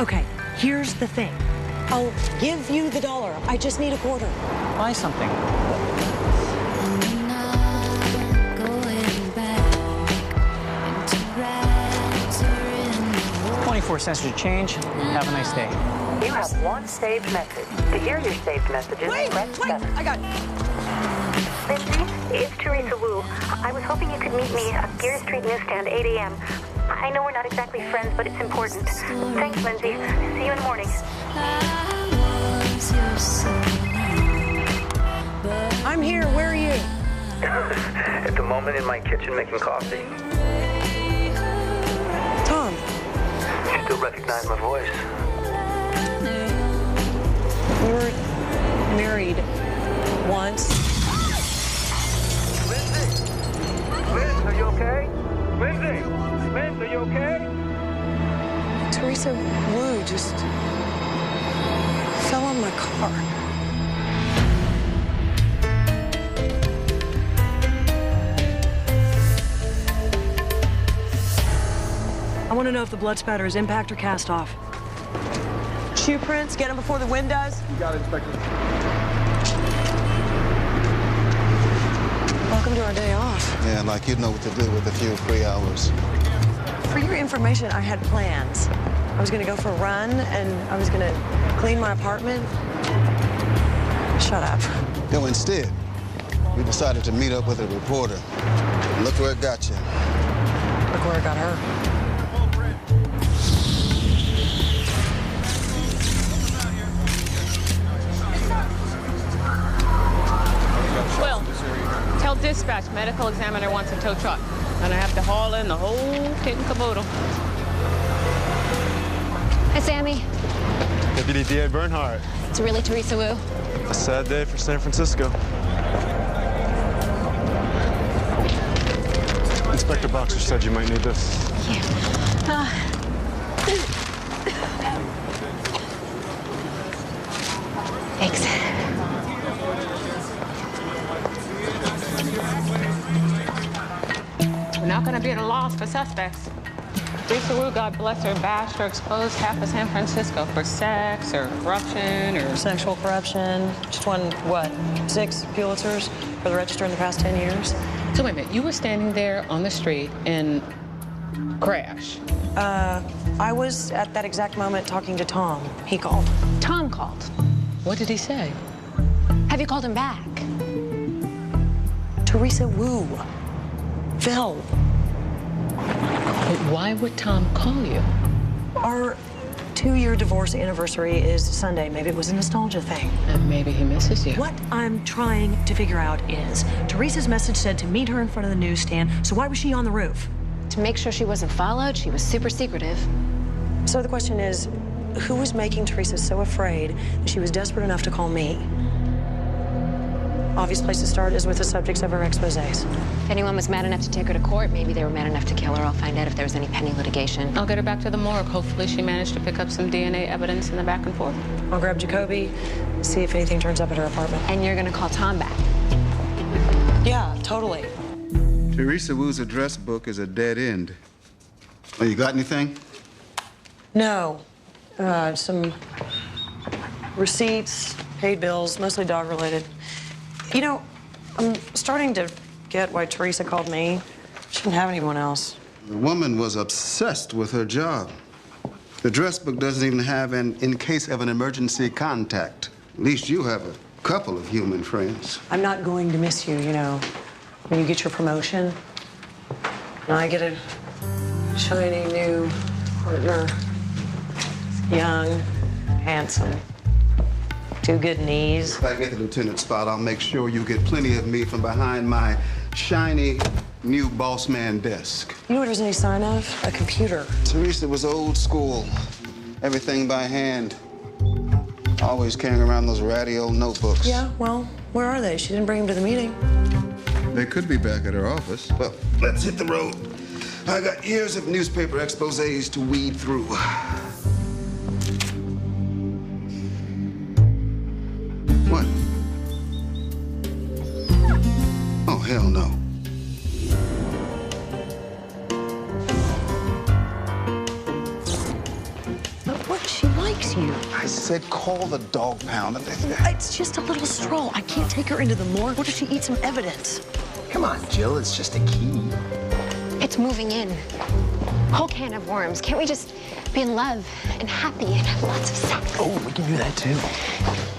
Okay, here's the thing. I'll give you the $1. I just need a quarter. Buy something. 24 cents to change. Have a nice day. You have one saved message. To hear your saved messages, press 7. I got it. Lindsay, it's Teresa Wu. I was hoping you could meet me at Gear Street Newsstand, 8 a.m. I know we're not exactly friends, but it's important. Thanks, Lindsay. See you in the morning. I'm here. Where are you? At the moment in my kitchen making coffee. Tom. You still recognize my voice? We were married once. Lindsay! Liz, are you okay? Lindsay! Liz, are you okay? Teresa Wu just fell on my car. I want to know if the blood spatter is impact or cast off. Shoe prints, get them before the wind does. You got it, Inspector. Welcome to our day off. Yeah, like you'd know what to do with a few free hours. For your information, I had plans. I was gonna go for a run, and I was gonna clean my apartment. Shut up. No, instead, we decided to meet up with a reporter. Look where it got you. Look where it got her. Well, tell dispatch medical examiner wants a tow truck. And I have to haul in the whole kit and caboodle. Hi, Sammy. Deputy D.A. Bernhardt. It's really Teresa Wu. A sad day for San Francisco. Inspector Boxer said you might need this. Yeah. Thanks. We're not going to be at a loss for suspects. Teresa Wu, God bless her, bashed or exposed half of San Francisco for sex or corruption or... Sexual corruption. Just won, what, 6 Pulitzers for the Register in the past 10 years? So wait a minute, you were standing there on the street and crash. I was at that exact moment talking to Tom. He called. Tom called. What did he say? Have you called him back? Teresa Wu. Phil. But why would Tom call you? Our 2-year divorce anniversary is Sunday. Maybe it was a nostalgia thing. And maybe he misses you. What I'm trying to figure out is, Teresa's message said to meet her in front of the newsstand, so why was she on the roof? To make sure she wasn't followed, she was super secretive. So the question is, who was making Teresa so afraid that she was desperate enough to call me? Obvious place to start is with the subjects of her exposés. If anyone was mad enough to take her to court, maybe they were mad enough to kill her. I'll find out if there was any pending litigation. I'll get her back to the morgue. Hopefully she managed to pick up some DNA evidence in the back and forth. I'll grab Jacobi, see if anything turns up at her apartment. And you're gonna call Tom back. Yeah, totally. Teresa Wu's address book is a dead end. Oh, you got anything? No. Some receipts, paid bills, mostly dog-related. You know, I'm starting to get why Teresa called me. She didn't have anyone else. The woman was obsessed with her job. The address book doesn't even have an in case of an emergency contact. At least you have a couple of human friends. I'm not going to miss you, you know. When you get your promotion, and I get a shiny new partner. Young, handsome, 2 good knees. If I get the lieutenant spot, I'll make sure you get plenty of me from behind my shiny new boss man desk. You know what there's any sign of? A computer. Teresa was old school. Everything by hand. Always carrying around those ratty old notebooks. Yeah, well, where are they? She didn't bring them to the meeting. They could be back at her office. Well, let's hit the road. I got years of newspaper exposés to weed through. What? Oh, hell no. But what'd she to you? I said call the dog pound. It's just a little stroll. I can't take her into the morgue. What if she eats some evidence? Come on, Jill, it's just a key. It's moving in. Whole can of worms. Can't we just be in love and happy and have lots of sex? Oh, we can do that too.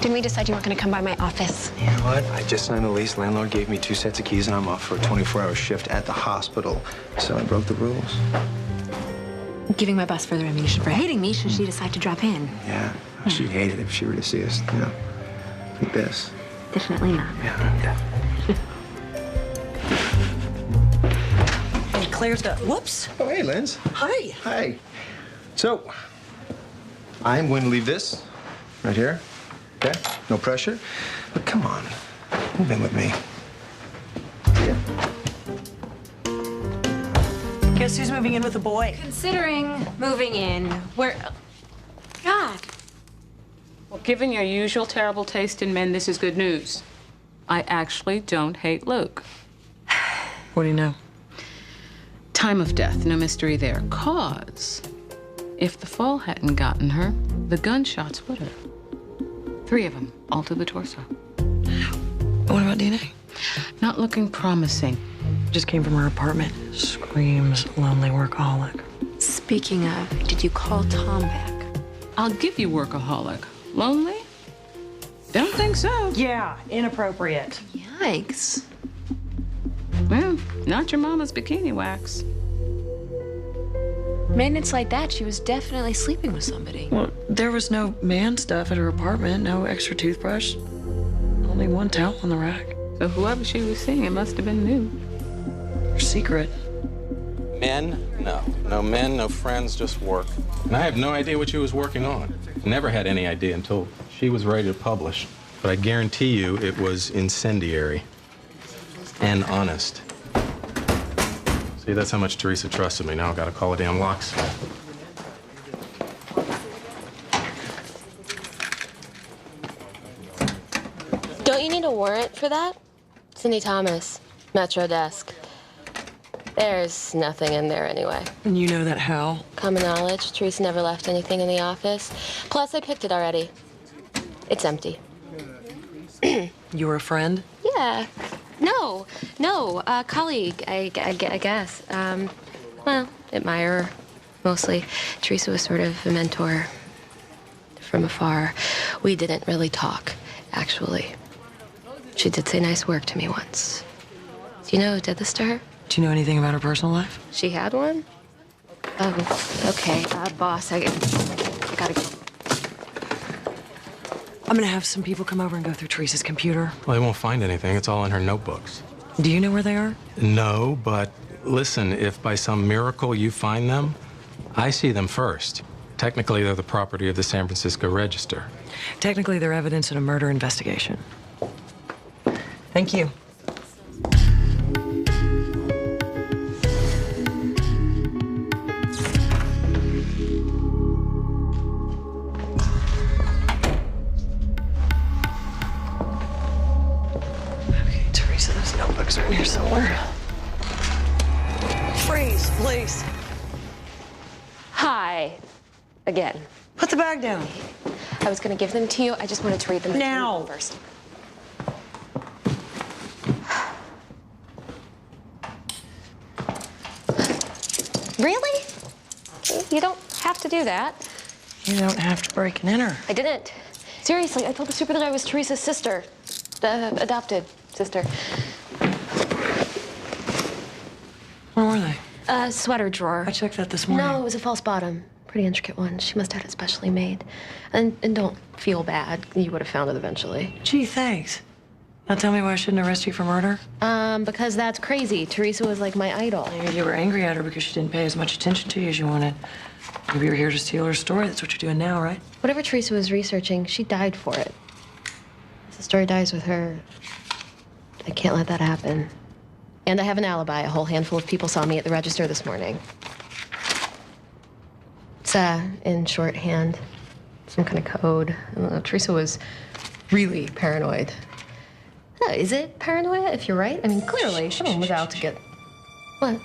Didn't we decide you weren't going to come by my office? You know what? I just signed the lease. Landlord gave me 2 sets of keys, and I'm off for a 24-hour shift at the hospital. So I broke the rules. Giving my boss further ammunition for hating me should she decide to drop in. Yeah, she'd hate it if she were to see us, you know, like this. Definitely not. Yeah, definitely. Hey, Claire's got... Whoops. Oh, hey, Linz. Hi. Hi. So, I'm going to leave this right here. Okay? No pressure. But come on, move in with me. Yeah. Guess who's moving in with the boy? Considering moving in, where... God. Well, given your usual terrible taste in men, this is good news. I actually don't hate Luke. What do you know? Time of death, no mystery there. Cause, if the fall hadn't gotten her, the gunshots would have. 3 of them, all to the torso. What about DNA? Not looking promising. Just came from her apartment. Screams lonely workaholic. Speaking of, did you call Tom back? I'll give you workaholic. Lonely? Don't think so. Yeah, inappropriate. Yikes. Well, not your mama's bikini wax. Maintenance like that, she was definitely sleeping with somebody. Well, there was no man stuff at her apartment, no extra toothbrush. Only one towel on the rack. So whoever she was seeing, it must have been new. Her secret. Men? No. No men, no friends, just work. And I have no idea what she was working on. Never had any idea until she was ready to publish. But I guarantee you it was incendiary. And honest. See, that's how much Teresa trusted me. Now I've got to call a damn locksmith. Don't you need a warrant for that? Cindy Thomas, Metro Desk. There's nothing in there anyway. And you know that how? Common knowledge. Teresa never left anything in the office. Plus, I picked it already. It's empty. You were a friend? Yeah. No, colleague, I guess. Well, admirer, mostly. Teresa was sort of a mentor from afar. We didn't really talk, actually. She did say nice work to me once. Do you know who did this to her? Do you know anything about her personal life? She had one? Oh, okay. Boss, I gotta go. I'm gonna have some people come over and go through Teresa's computer. Well, they won't find anything. It's all in her notebooks. Do you know where they are? No, but listen, if by some miracle you find them, I see them first. Technically, they're the property of the San Francisco Register. Technically, they're evidence in a murder investigation. Thank you. Okay, Teresa, those notebooks are in here somewhere. Freeze, please. Hi. Again. Put the bag down. I was gonna give them to you. I just wanted to read them now first. Really? You don't have to do that. You don't have to break and enter. I didn't. Seriously, I told the super that I was Teresa's sister. The adopted sister. Where were they? Sweater drawer. I checked that this morning. No, it was a false bottom. Pretty intricate one. She must have had it specially made. And don't feel bad. You would have found it eventually. Gee, thanks. Now tell me why I shouldn't arrest you for murder? Because that's crazy. Teresa was like my idol. Maybe you were angry at her because she didn't pay as much attention to you as you wanted. Maybe you're here to steal her story. That's what you're doing now, right? Whatever Teresa was researching, she died for it. If the story dies with her, I can't let that happen. And I have an alibi. A whole handful of people saw me at the register this morning. It's, in shorthand, some kind of code. I don't know, Teresa was really paranoid. Is it paranoia if you're right? I mean, clearly, someone was out to get... What?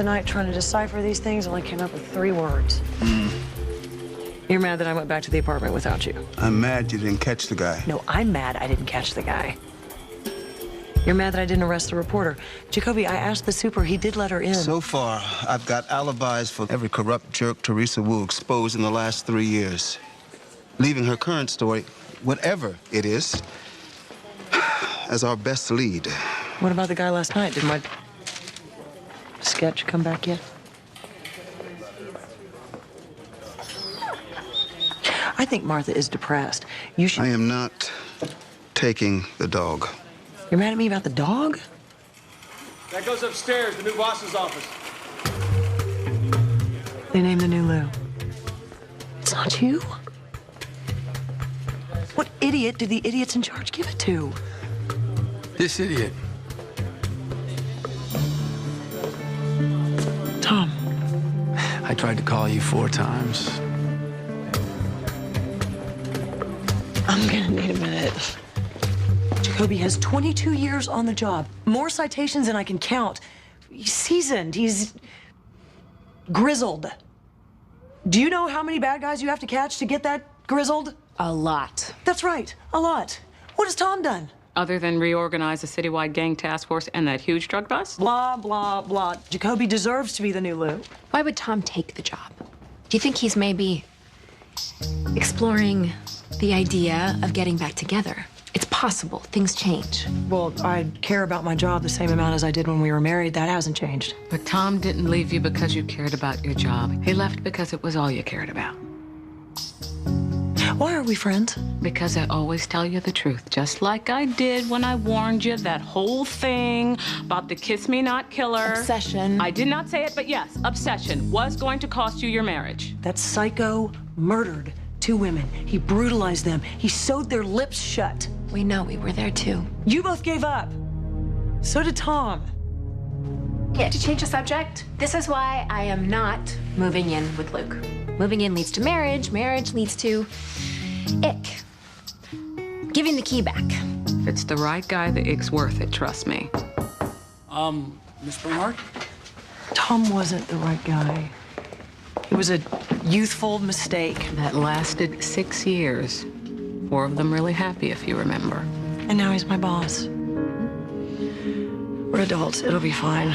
the night trying to decipher these things, only came up with 3 words. You're mad that I went back to the apartment without you. I'm mad you didn't catch the guy. No, I'm mad I didn't catch the guy. You're mad that I didn't arrest the reporter. Jacobi, I asked the super. He did let her in. So far, I've got alibis for every corrupt jerk Teresa Wu exposed in the last 3 years. Leaving her current story, whatever it is, as our best lead. What about the guy last night? Did my sketch come back yet? I think Martha is depressed. You should... I am not taking the dog. You're mad at me about the dog? That goes upstairs, the new boss's office. They named the new Lou. It's not you? What idiot did the idiots in charge give it to? This idiot. Tom. I tried to call you 4 times. I'm gonna need a minute. Jacobi has 22 years on the job. More citations than I can count. He's seasoned. He's grizzled. Do you know how many bad guys you have to catch to get that grizzled? A lot. That's right, a lot. What has Tom done? Other than reorganize a citywide gang task force and that huge drug bust? Blah, blah, blah. Jacobi deserves to be the new Lou. Why would Tom take the job? Do you think he's maybe exploring the idea of getting back together? It's possible. Things change. Well, I care about my job the same amount as I did when we were married. That hasn't changed. But Tom didn't leave you because you cared about your job. He left because it was all you cared about. Why are we friends? Because I always tell you the truth, just like I did when I warned you that whole thing about the kiss me not killer. Obsession. I did not say it, but yes, obsession was going to cost you your marriage. That psycho murdered 2 women. He brutalized them. He sewed their lips shut. We know, we were there too. You both gave up. So did Tom. Yeah, to change the subject, this is why I am not moving in with Luke. Moving in leads to marriage. Marriage leads to ick. Giving the key back. If it's the right guy, the ick's worth it, trust me. Miss Bernhardt? Tom wasn't the right guy. It was a youthful mistake. That lasted 6 years. 4 of them really happy, if you remember. And now he's my boss. We're adults. It'll be fine.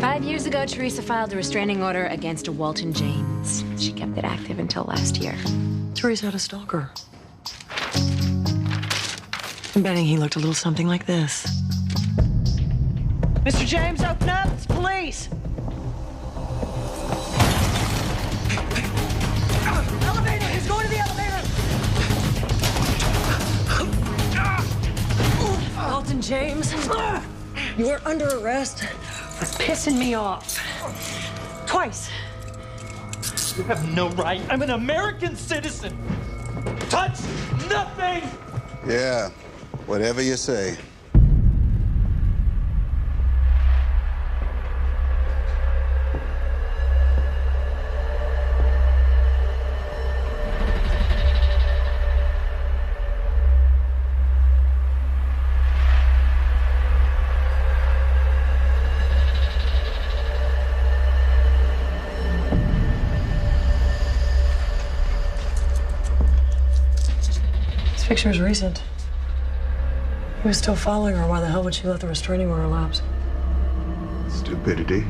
5 years ago, Teresa filed a restraining order against Walton James. She kept it active until last year. Teresa had a stalker. I'm betting he looked a little something like this. Mr. James, open up. It's police. Elevator. He's going to the elevator. Walton James, you are under arrest for pissing me off. Twice. You have no right. I'm an American citizen. Touch nothing! Yeah, whatever you say. This picture is recent. He was still following her. Why the hell would she let the restraining order lapse? Stupidity.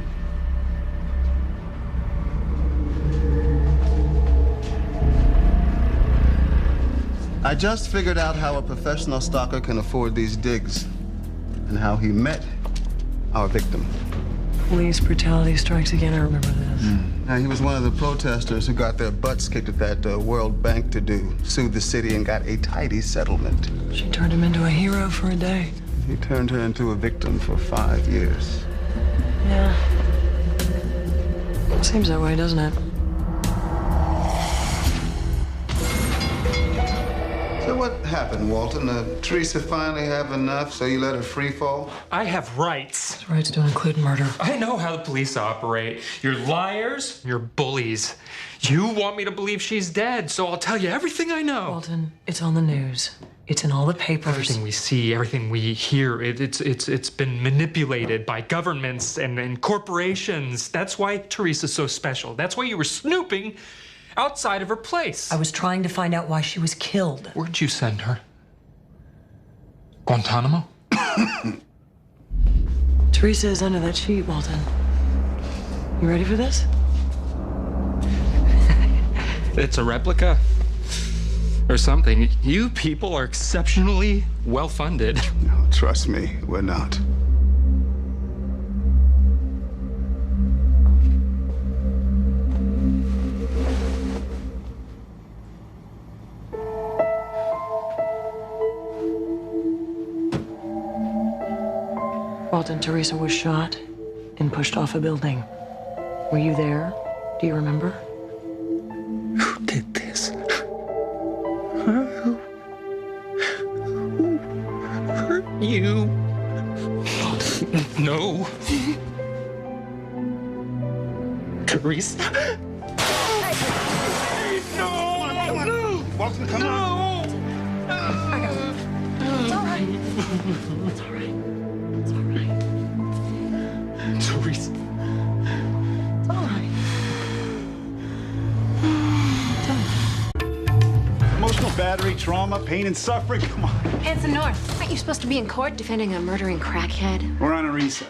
I just figured out how a professional stalker can afford these digs and how he met our victim. Police brutality strikes again. I remember this. Now, he was one of the protesters who got their butts kicked at that World Bank to do. Sued the city and got a tidy settlement. She turned him into a hero for a day. He turned her into a victim for 5 years. Yeah. Seems that way, doesn't it? So what happened, Walton? Teresa finally have enough, so you let her free fall? I have rights. His rights don't include murder. I know how the police operate. You're liars, you're bullies. You want me to believe she's dead, so I'll tell you everything I know. Walton, it's on the news. It's in all the papers. Everything we see, everything we hear, it's been manipulated by governments and corporations. That's why Teresa's so special. That's why you were snooping outside of her place. I was trying to find out why she was killed. Where'd you send her? Guantanamo? Teresa is under that sheet, Walton. You ready for this? It's a replica. Or something. You people are exceptionally well-funded. No, trust me, we're not. Walton, Teresa was shot and pushed off a building. Were you there? Do you remember? Who did this? Who hurt you? No. Teresa? No! Walton, come on. It's all right. It's all right. It's all right. Teresa. It's all right. Emotional battery, trauma, pain, and suffering. Come on. Hanson North, aren't you supposed to be in court defending a murdering crackhead? We're on a recess.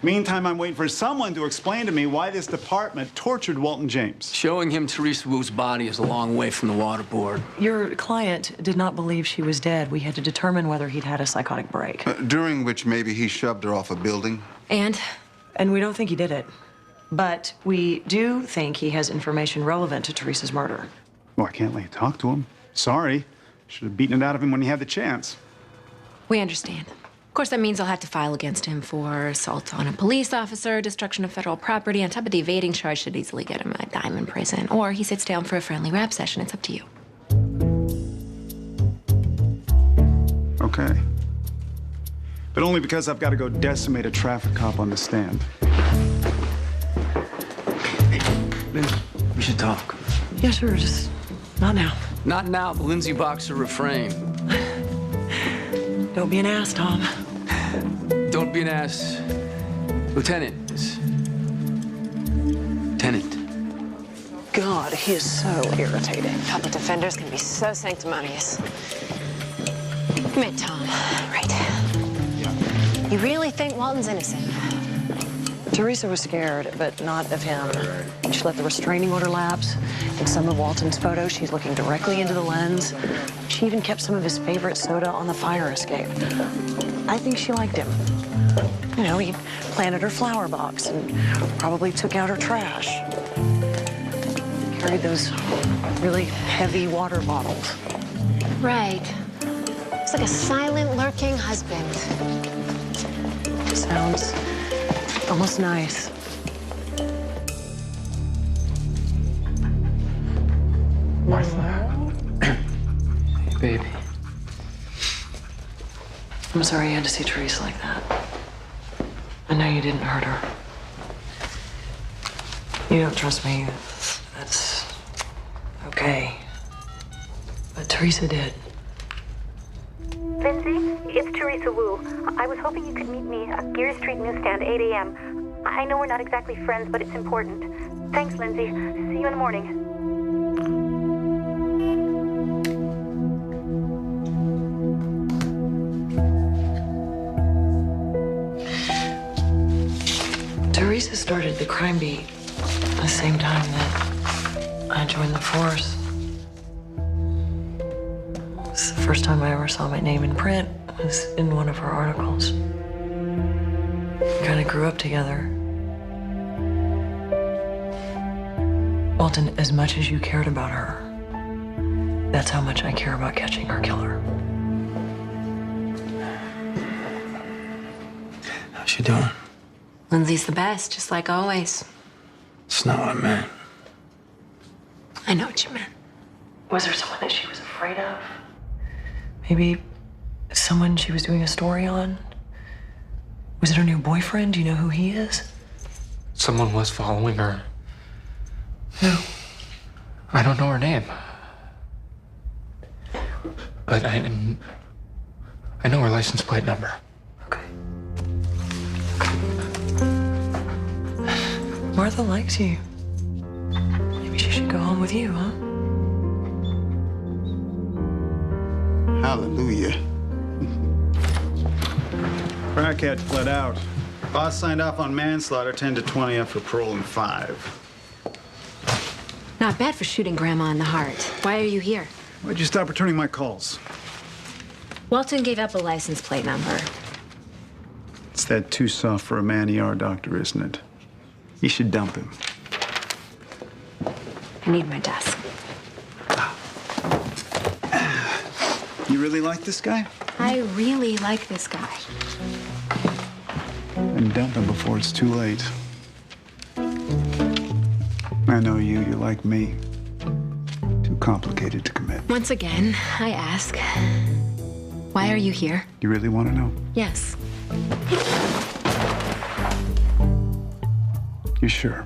Meantime, I'm waiting for someone to explain to me why this department tortured Walton James. Showing him Teresa Wu's body is a long way from the waterboard. Your client did not believe she was dead. We had to determine whether he'd had a psychotic break. During which maybe he shoved her off a building. And we don't think he did it. But we do think he has information relevant to Teresa's murder. Well, I can't let you talk to him. Sorry. Should have beaten it out of him when he had the chance. we understand. Of course, that means I'll have to file against him for assault on a police officer, destruction of federal property. On top of the evading charge, should easily get him a time in prison. Or he sits down for a friendly rap session. It's up to you. Okay. But only because I've got to go decimate a traffic cop on the stand. Lindsay, we should talk. Yeah, sure, just not now. Not now, the Lindsay Boxer refrain. Don't be an ass, Tom. Don't be an ass. Lieutenant is... Lieutenant. God, he is so irritating. Public defenders can be so sanctimonious. Come here, Tom. Right. You really think Walton's innocent? Teresa was scared, but not of him. She let the restraining order lapse. In some of Walton's photos, she's looking directly into the lens. She even kept some of his favorite soda on the fire escape. I think she liked him. You know, he planted her flower box and probably took out her trash. Carried those really heavy water bottles. Right. It's like a silent, lurking husband. Sounds almost nice. Hey, baby. I'm sorry you had to see Teresa like that. I know you didn't hurt her. You don't trust me. That's okay. But Teresa did. Lindsay, it's Teresa Wu. I was hoping you could meet me at Gear Street Newsstand, 8 a.m. I know we're not exactly friends, but it's important. Thanks, Lindsay. See you in the morning. Teresa started the crime beat the same time that I joined the force. It's the first time I ever saw my name in print. It was in one of her articles. We kind of grew up together. Walton, as much as you cared about her, that's how much I care about catching her killer. How's she doing? Lindsay's the best, just like always. It's not what I meant. I know what you meant. Was there someone that she was afraid of? Maybe someone she was doing a story on? Was it her new boyfriend? Do you know who he is? Someone was following her. Who? I don't know her name. But I know her license plate number. Martha likes you. Maybe she should go home with you, huh? Hallelujah. Crackhead fled out. Boss signed off on manslaughter, 10 to 20 after parole in 5. Not bad for shooting Grandma in the heart. Why are you here? Why'd you stop returning my calls? Walton gave up a license plate number. It's that too soft for a man ER doctor, isn't it? You should dump him. I need my desk. You really like this guy? I really like this guy. Then dump him before it's too late. I know you like me. Too complicated to commit. Once again, I ask, why are you here? You really want to know? Yes. You sure?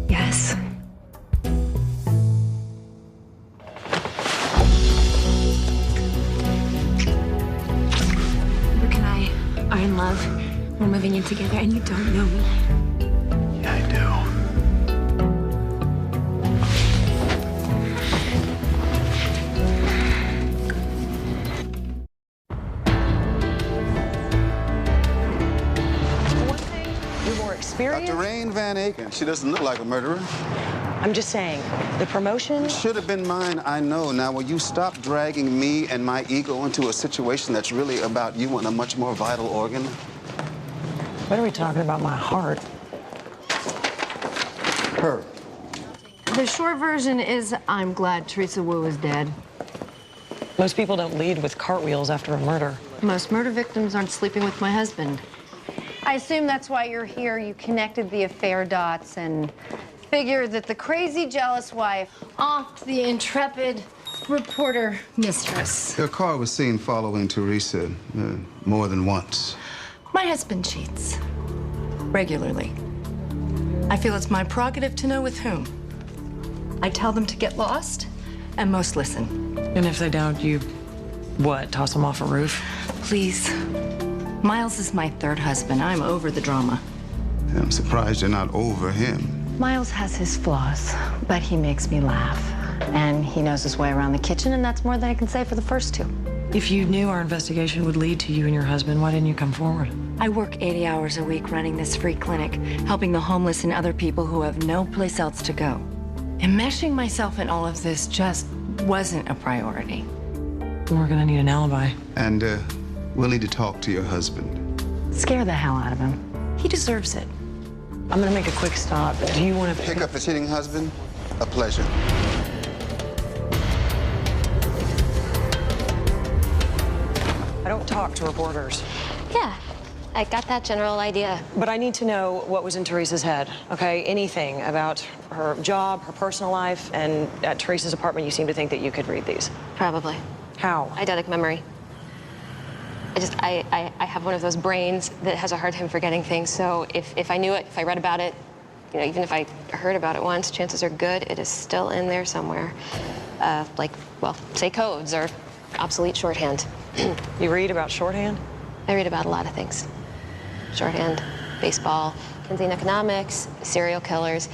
Yes. Luke and I are in love. We're moving in together, and you don't know me. Yeah, I do. Dr. Rain Van Aken. She doesn't look like a murderer. I'm just saying, the promotion... Should have been mine, I know. Now, will you stop dragging me and my ego into a situation that's really about you and a much more vital organ? What are we talking about? My heart? Her. The short version is I'm glad Teresa Wu is dead. Most people don't lead with cartwheels after a murder. Most murder victims aren't sleeping with my husband. I assume that's why you're here. You connected the affair dots and figured that the crazy, jealous wife offed the intrepid reporter mistress. Her car was seen following Teresa more than once. My husband cheats regularly. I feel it's my prerogative to know with whom. I tell them to get lost, and most listen. And if they don't, you, what, toss them off a roof? Please. Miles is my third husband. I'm over the drama. I'm surprised you're not over him. Miles has his flaws, but he makes me laugh. And he knows his way around the kitchen, and that's more than I can say for the first two. If you knew our investigation would lead to you and your husband, why didn't you come forward? I work 80 hours a week running this free clinic, helping the homeless and other people who have no place else to go. Enmeshing myself in all of this just wasn't a priority. We're gonna need an alibi. And we'll need to talk to your husband. Scare the hell out of him. He deserves it. I'm gonna make a quick stop. Do you want to pick up the cheating husband? A pleasure. I don't talk to reporters. Yeah, I got that general idea. But I need to know what was in Teresa's head, okay? Anything about her job, her personal life, and at Teresa's apartment, you seem to think that you could read these. Probably. How? Eidetic memory. I have one of those brains that has a hard time forgetting things, so if I knew it, if I read about it, you know, even if I heard about it once, chances are good it is still in there somewhere. Like, well, say codes or obsolete shorthand. You read about shorthand? I read about a lot of things. Shorthand, baseball, Keynesian economics, serial killers.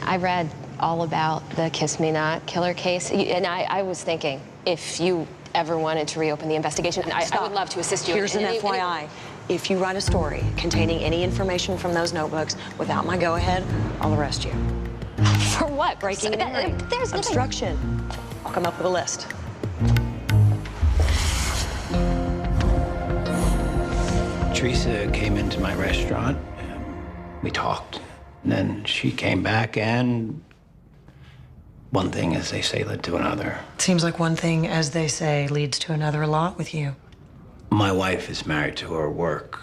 I read all about the Kiss Me Not killer case, and I was thinking, if you ever wanted to reopen the investigation, I would love to assist you. Here's an FYI. If you write a story containing any information from those notebooks without my go-ahead, I'll arrest you. For what? Breaking and entering. There's nothing. Obstruction. I'll come up with a list. Teresa came into my restaurant. We talked. And then she came back, and one thing, as they say, led to another. Seems like one thing, as they say, leads to another a lot with you. My wife is married to her work.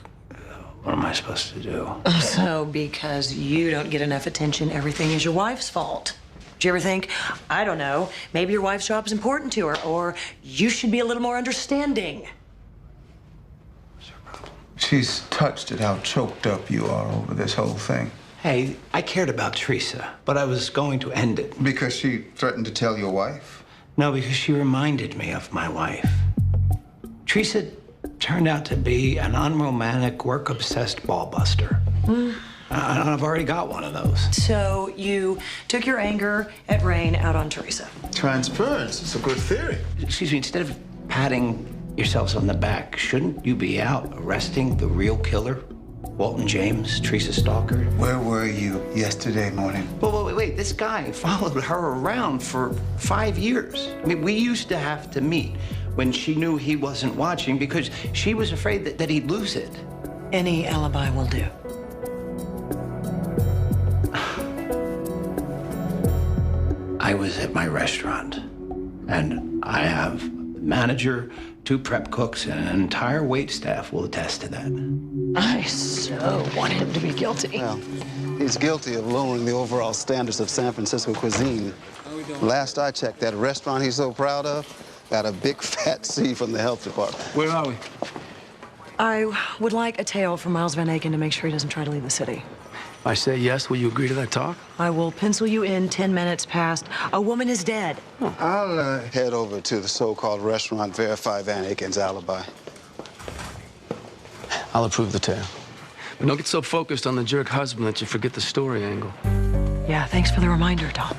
What am I supposed to do? So, because you don't get enough attention, everything is your wife's fault. Do you ever think, I don't know, maybe your wife's job is important to her, or you should be a little more understanding? She's touched at how choked up you are over this whole thing. Hey, I cared about Teresa, but I was going to end it. Because she threatened to tell your wife? No, because she reminded me of my wife. Teresa turned out to be an unromantic, work-obsessed ball-buster. And I've already got one of those. So you took your anger at Rain out on Teresa. Transference. It's a good theory. Excuse me, instead of patting yourselves on the back, shouldn't you be out arresting the real killer? Walton James, Teresa's stalker? Where were you yesterday morning? Wait. This guy followed her around for 5 years. I mean, we used to have to meet when she knew he wasn't watching because she was afraid that he'd lose it. Any alibi will do. I was at my restaurant, and I have a manager, 2 prep cooks, and an entire wait staff will attest to that. I so want him to be guilty. Well, he's guilty of lowering the overall standards of San Francisco cuisine. Last I checked, that restaurant he's so proud of got a big fat C from the health department. Where are we? I would like a tail from Miles Van Aken to make sure he doesn't try to leave the city. I say yes. Will you agree to that talk? I will pencil you in 10 minutes past. A woman is dead. I'll head over to the so-called restaurant, verify Van Aken's alibi. I'll approve the tale. But don't get so focused on the jerk husband that you forget the story angle. Yeah, thanks for the reminder, Tom.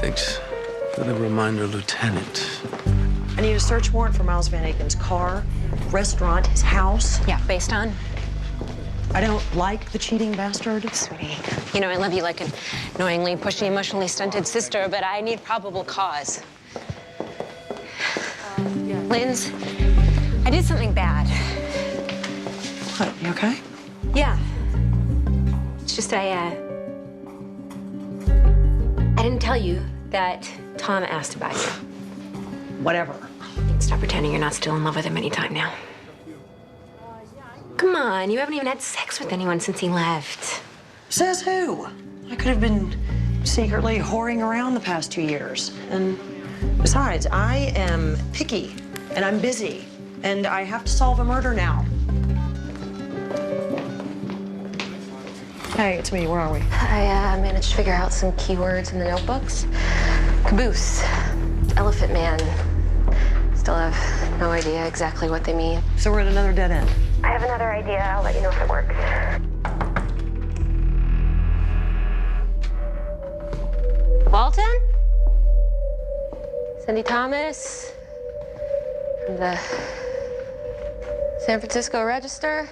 Thanks for the reminder, Lieutenant. I need a search warrant for Miles Van Aken's car, restaurant, his house. Yeah, based on? I don't like the cheating bastard. Sweetie, you know I love you like an annoyingly pushy, emotionally stunted sister, but I need probable cause. Linz, I did something bad. What, you okay? Yeah. It's just I didn't tell you that Tom asked about you. Whatever. Stop pretending you're not still in love with him anytime now. Come on, you haven't even had sex with anyone since he left. Says who? I could have been secretly whoring around the past 2 years. And besides, I am picky, and I'm busy, and I have to solve a murder now. Hey, it's me. Where are we? I managed to figure out some keywords in the notebooks. Caboose, elephant man. Still have no idea exactly what they mean. So we're at another dead end. I have another idea. I'll let you know if it works. Walton? Cindy Thomas from the San Francisco Register.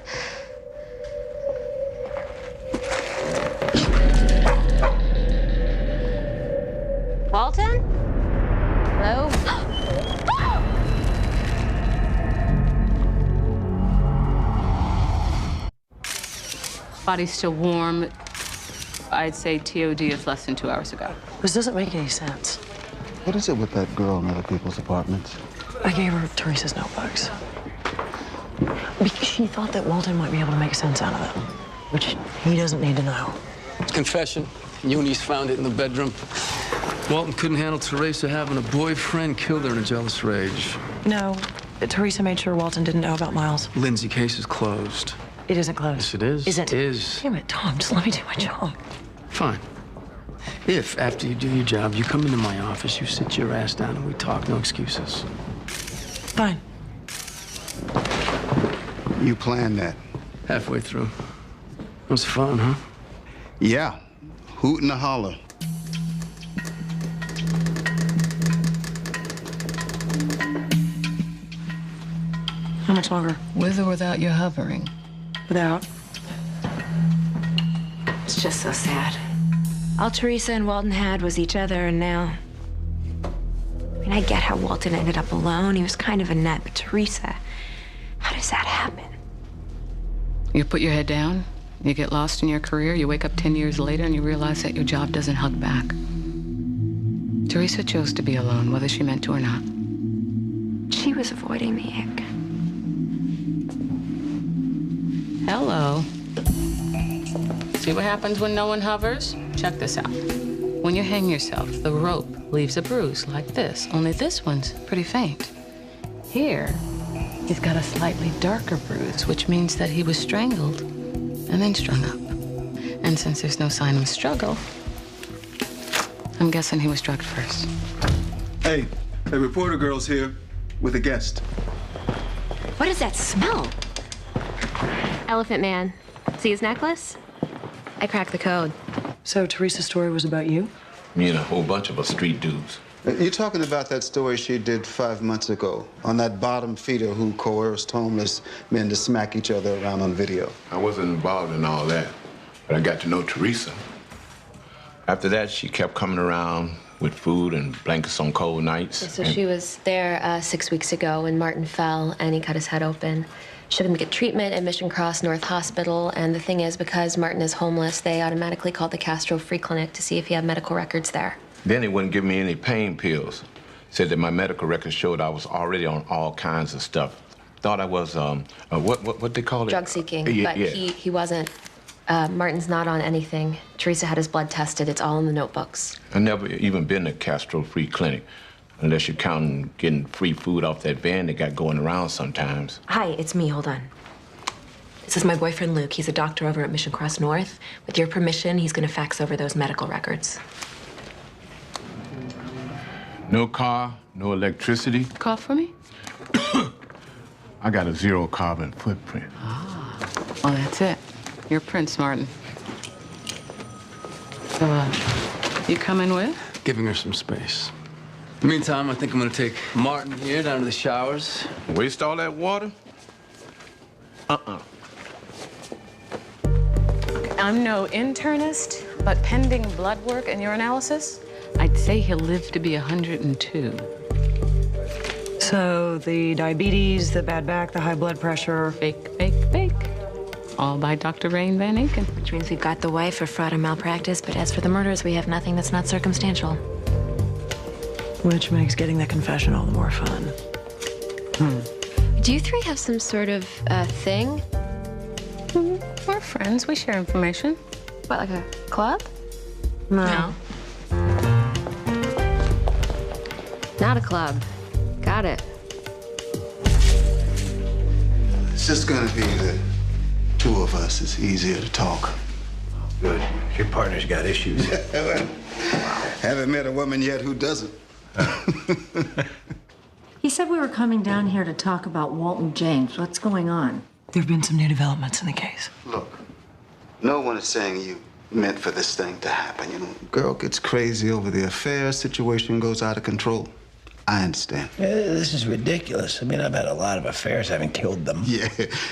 Walton? Hello? Body's still warm. I'd say TOD is less than 2 hours ago. This doesn't make any sense. What is it with that girl in other people's apartments? I gave her Teresa's notebooks. Because she thought that Walton might be able to make sense out of them, which he doesn't need to know. Confession. Eunice found it in the bedroom. Walton couldn't handle Teresa having a boyfriend, killed her in a jealous rage. No, Teresa made sure Walton didn't know about Miles. Lindsay, case is closed. It isn't closed. Yes, it is. Isn't it? Is. Damn it, Tom, just let me do my job. Fine. If, after you do your job, you come into my office, you sit your ass down and we talk, no excuses. Fine. You planned that. Halfway through. It was fun, huh? Yeah. Hoot and a holler. How much longer? With or without you hovering? Without. It's just so sad. All Teresa and Walton had was each other, and now... I mean, I get how Walton ended up alone. He was kind of a nut, but Teresa, how does that happen? You put your head down, you get lost in your career, you wake up 10 years later and you realize that your job doesn't hug back. Teresa chose to be alone, whether she meant to or not. She was avoiding the ick. Hello. See what happens when no one hovers? Check this out. When you hang yourself, the rope leaves a bruise like this, only this one's pretty faint. Here, he's got a slightly darker bruise, which means that he was strangled and then strung up. And since there's no sign of struggle, I'm guessing he was drugged first. Hey, a reporter girl's here with a guest. What does that smell? Elephant Man. See his necklace? I cracked the code. So Teresa's story was about you? Me and a whole bunch of us street dudes. You're talking about that story she did 5 months ago on that bottom feeder who coerced homeless men to smack each other around on video. I wasn't involved in all that, but I got to know Teresa. After that, she kept coming around with food and blankets on cold nights. So she was there 6 weeks ago when Martin fell and he cut his head open. She took him to get treatment at Mission Cross North Hospital. And the thing is, because Martin is homeless, they automatically called the Castro Free Clinic to see if he had medical records there. Then he wouldn't give me any pain pills. Said that my medical records showed I was already on all kinds of stuff. Thought I was, what they call it? Drug seeking, Yeah, but yeah. he wasn't. Martin's not on anything. Teresa had his blood tested. It's all in the notebooks. I never even been to Castro Free Clinic, unless you're counting getting free food off that van they got going around sometimes. Hi, it's me. Hold on. This is my boyfriend, Luke. He's a doctor over at Mission Cross North. With your permission, he's going to fax over those medical records. No car, no electricity. Cough for me? I got a 0 carbon footprint. Well, that's it. You're Prince Martin. So, you coming with? Giving her some space. In the meantime, I think I'm gonna take Martin here down to the showers. Waste all that water? I'm no internist, but pending blood work and urinalysis, I'd say he'll live to be 102. So the diabetes, the bad back, the high blood pressure. Fake. All by Dr. Rain Van Aken. Which means we've got the wife for fraud and malpractice, but as for the murders, we have nothing that's not circumstantial. Which makes getting the confession all the more fun. Do you three have some sort of thing? We're friends. We share information. What, like a club? No. Not a club. Got it. It's just gonna be the two of us. It's easier to talk. Good. Your partner's got issues. Haven't met a woman yet who doesn't. He said we were coming down here to talk about Walton James. What's going on? There have been some new developments in the case. Look, no one is saying you meant for this thing to happen. You know, girl gets crazy over the affair, situation goes out of control. I understand. This is ridiculous. I mean, I've had a lot of affairs, having killed them. Yeah,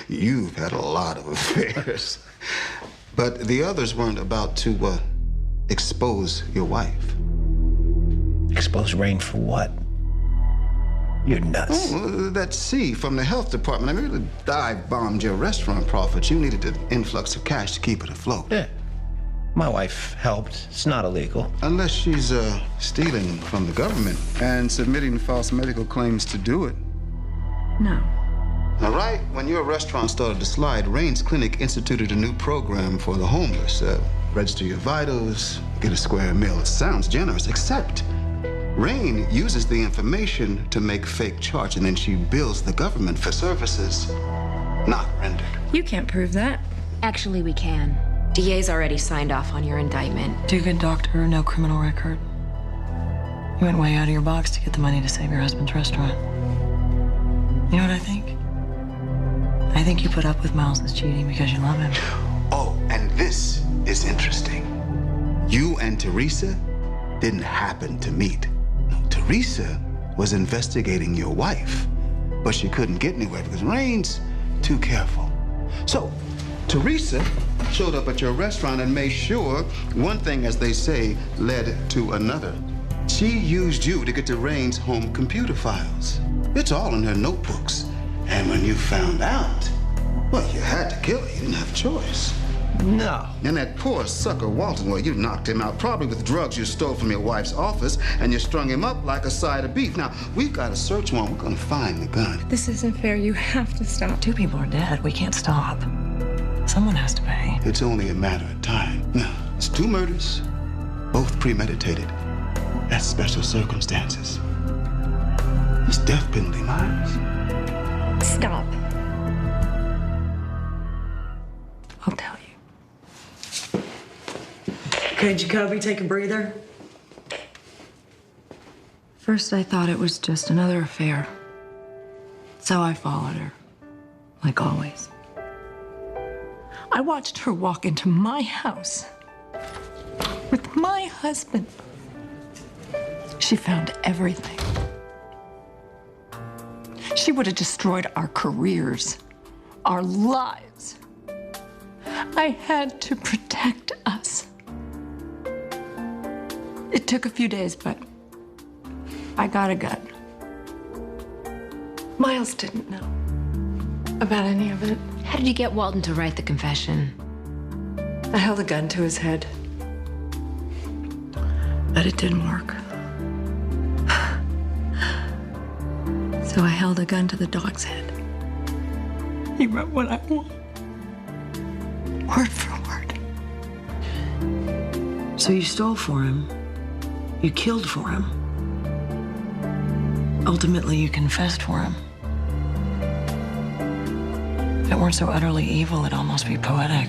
you've had a lot of affairs. But the others weren't about to expose your wife. Expose Rain for what? You're nuts. Oh, that C from the health department. I mean, really dive bombed your restaurant profits. You needed an influx of cash to keep it afloat. Yeah. My wife helped. It's not illegal. Unless she's stealing from the government and submitting false medical claims to do it. No. Now, right when your restaurant started to slide, Rain's Clinic instituted a new program for the homeless. Register your vitals, get a square meal. It sounds generous, except Rain uses the information to make fake charts, and then she bills the government for services not rendered. You can't prove that. Actually, we can. DA's already signed off on your indictment. Do a good doctor, no criminal record. You went way out of your box to get the money to save your husband's restaurant. You know what I think? I think you put up with Miles' cheating because you love him. Oh, and this is interesting. You and Teresa didn't happen to meet. No, Teresa was investigating your wife, but she couldn't get anywhere because Rain's too careful. So, Teresa showed up at your restaurant and made sure one thing, as they say, led to another. She used you to get to Rain's home computer files. It's all in her notebooks. And when you found out, well, you had to kill her. You didn't have a choice. No. And that poor sucker Walton, well, you knocked him out, probably with drugs you stole from your wife's office, and you strung him up like a side of beef. Now, we've got a search warrant. We're gonna find the gun. This isn't fair. You have to stop. 2 people are dead. We can't stop. Someone has to pay. It's only a matter of time. Now, it's 2 murders, both premeditated. That's special circumstances. It's death penalty, Miles. Stop. I'll tell you. Okay, Jacobi, take a breather. First, I thought it was just another affair. So I followed her, like always. I watched her walk into my house with my husband. She found everything. She would have destroyed our careers, our lives. I had to protect us. It took a few days, but I got a gun. Miles didn't know about any of it. How did you get Walton to write the confession? I held a gun to his head, but it didn't work. So I held a gun to the dog's head. He wrote what I want, word for word. So you stole for him. You killed for him. Ultimately, you confessed for him. If it weren't so utterly evil, it'd almost be poetic.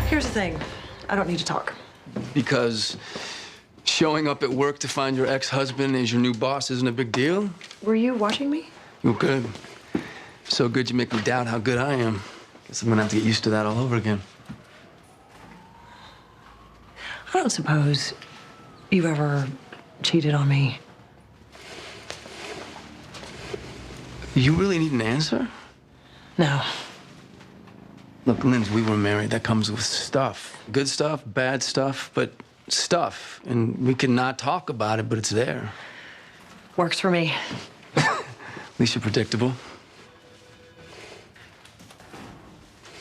Here's the thing. I don't need to talk. Because showing up at work to find your ex-husband as your new boss isn't a big deal? Were you watching me? Well, good. So good you make me doubt how good I am. Guess I'm gonna have to get used to that all over again. I don't suppose you ever cheated on me. You really need an answer? No. Look, Linz, we were married. That comes with stuff. Good stuff, bad stuff, but stuff. And we can not talk about it, but it's there. Works for me. At least you're predictable.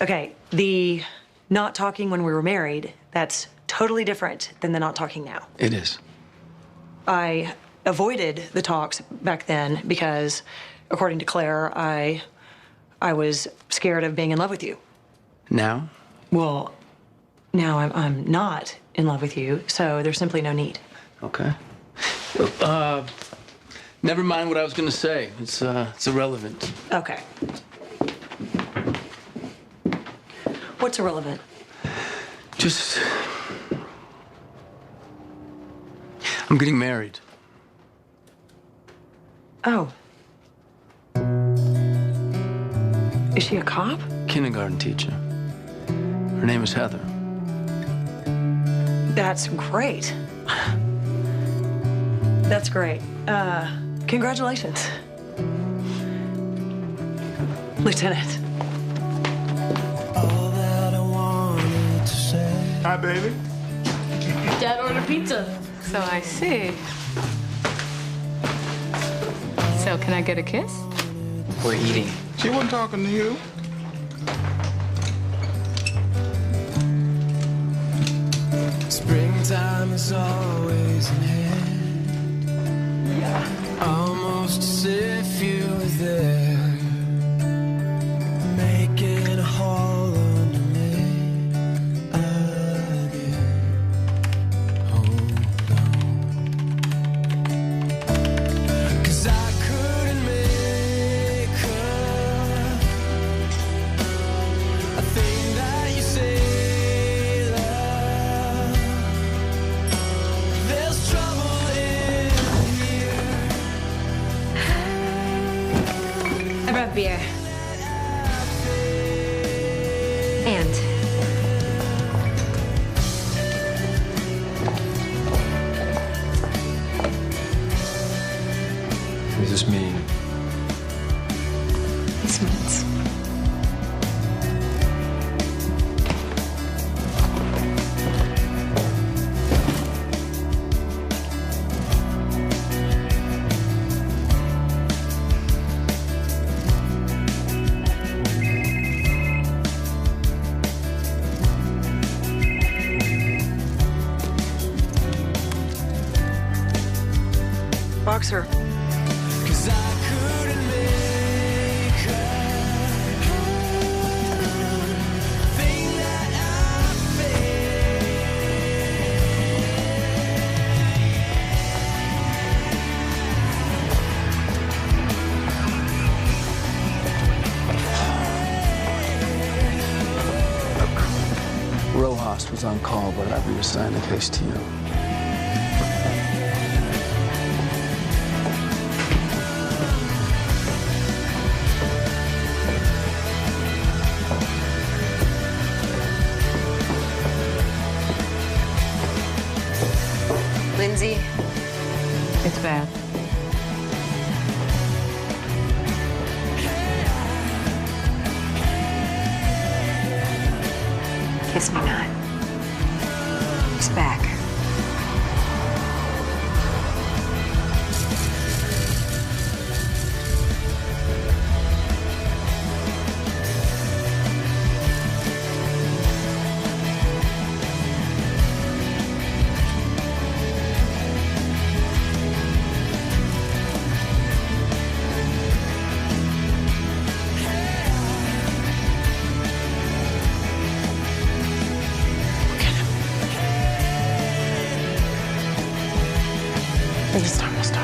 Okay, the not talking when we were married, that's totally different than the not talking now. It is. I avoided the talks back then because, according to Claire, I was scared of being in love with you. Now? Well, now I'm not in love with you, so there's simply no need. Okay. Never mind what I was gonna say. It's irrelevant. Okay. What's irrelevant? Just... I'm getting married. Oh. Is she a cop? Kindergarten teacher. Her name is Heather. That's great. That's great. Congratulations. Lieutenant. Hi, baby. Dad ordered pizza. So I see. So can I get a kiss? We're eating. She wasn't talking to you. Springtime is always in hand. Yeah. Almost as if you were there, making a hole under me again. Hold on, 'cause I couldn't make her a thing that you say. Beer. And What does this mean? this means Boxer. 'Cause I couldn't make her thing that I feel. boss was on call, but I reassigned the case to you. Lindsay, It's bad. Kiss me not. He's back. It's almost over.